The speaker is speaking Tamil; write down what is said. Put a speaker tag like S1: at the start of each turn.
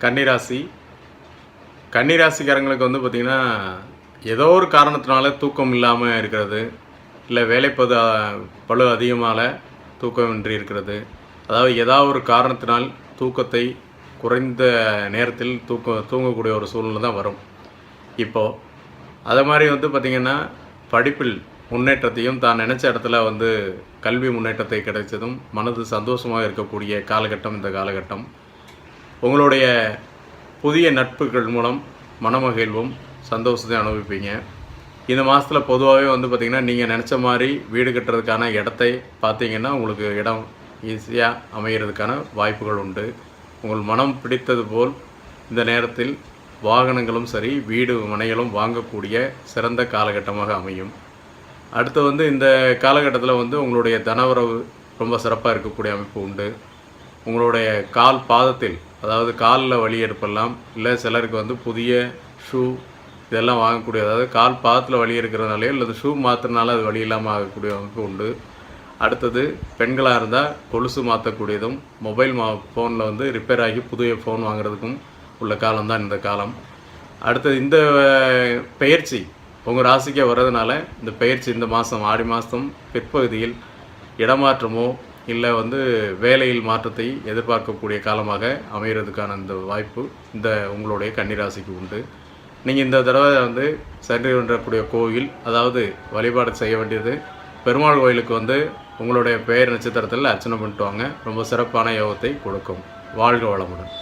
S1: கன்னிராசி கன்னிராசிக்காரங்களுக்கு வந்து பார்த்திங்கன்னா ஏதோ ஒரு காரணத்தினால தூக்கம் இல்லாமல் இருக்கிறது, இல்லை பளு அதிகமாக தூக்கமின்றி இருக்கிறது, அதாவது ஏதாவது ஒரு காரணத்தினால் தூக்கத்தை குறைந்த நேரத்தில் தூங்கக்கூடிய ஒரு சூழ்நிலை தான் வரும். இப்போது அதை மாதிரி வந்து பார்த்திங்கன்னா படிப்பில் முன்னேற்றத்தையும் தான் நினச்ச இடத்துல வந்து கல்வி முன்னேற்றத்தை கிடைச்சதும் மனது சந்தோஷமாக இருக்கக்கூடிய காலகட்டம் இந்த காலகட்டம். உங்களுடைய புதிய நட்புகள் மூலம் மனமகிழ்வும் சந்தோஷத்தை அனுபவிப்பீங்க. இந்த மாதத்தில் பொதுவாகவே வந்து பார்த்திங்கன்னா நீங்கள் நினச்ச மாதிரி வீடு கட்டுறதுக்கான இடத்தை பார்த்தீங்கன்னா உங்களுக்கு இடம் ஈஸியாக அமைகிறதுக்கான வாய்ப்புகள் உண்டு. உங்கள் மனம் பிடித்தது போல் இந்த நேரத்தில் வாகனங்களும் சரி வீடு மனைகளும் வாங்கக்கூடிய சிறந்த காலகட்டமாக அமையும். அடுத்து வந்து இந்த காலகட்டத்தில் வந்து உங்களுடைய தனவரவு ரொம்ப சிறப்பாக இருக்கக்கூடிய அமைப்பு உண்டு. உங்களுடைய கால் பாதத்தில், அதாவது காலில் வலி ஏற்படலாம், இல்லை சிலருக்கு வந்து புதிய ஷூ இதெல்லாம் வாங்கக்கூடிய, அதாவது கால் பாதத்தில் வலி இருக்கிறதுனாலே அல்லது ஷூ மாற்றுறதுனால அது வலி இல்லாமல் ஆகக்கூடிய அமைப்பு உண்டு. அடுத்தது பெண்களாக இருந்தால் கொலுசு மாற்றக்கூடியதும் மொபைல் ஃபோனில் வந்து ரிப்பேர் ஆகி புதிய ஃபோன் வாங்குறதுக்கும் உள்ள காலம்தான் இந்த காலம். அடுத்தது இந்த பெயர்ச்சி உங்கள் ராசிக்கே வர்றதுனால இந்த பெயர்ச்சி இந்த மாதம் ஆடி மாதம் பிற்பகுதியில் இடமாற்றமோ இல்லை வந்து வேலையில் மாற்றத்தை எதிர்பார்க்கக்கூடிய காலமாக அமைகிறதுக்கான இந்த வாய்ப்பு இந்த உங்களுடைய கன்னிராசிக்கு உண்டு. நீங்கள் இந்த தடவை வந்து சென்று கொண்டக்கூடிய கோவில், அதாவது வழிபாடு செய்ய வேண்டியது பெருமாள் கோயிலுக்கு வந்து உங்களுடைய பெயர் நட்சத்திரத்தில் அர்ச்சனை பண்ணிட்டு வாங்க. ரொம்ப சிறப்பான யோகத்தை கொடுக்கும். வாழ்க வளமுடன்.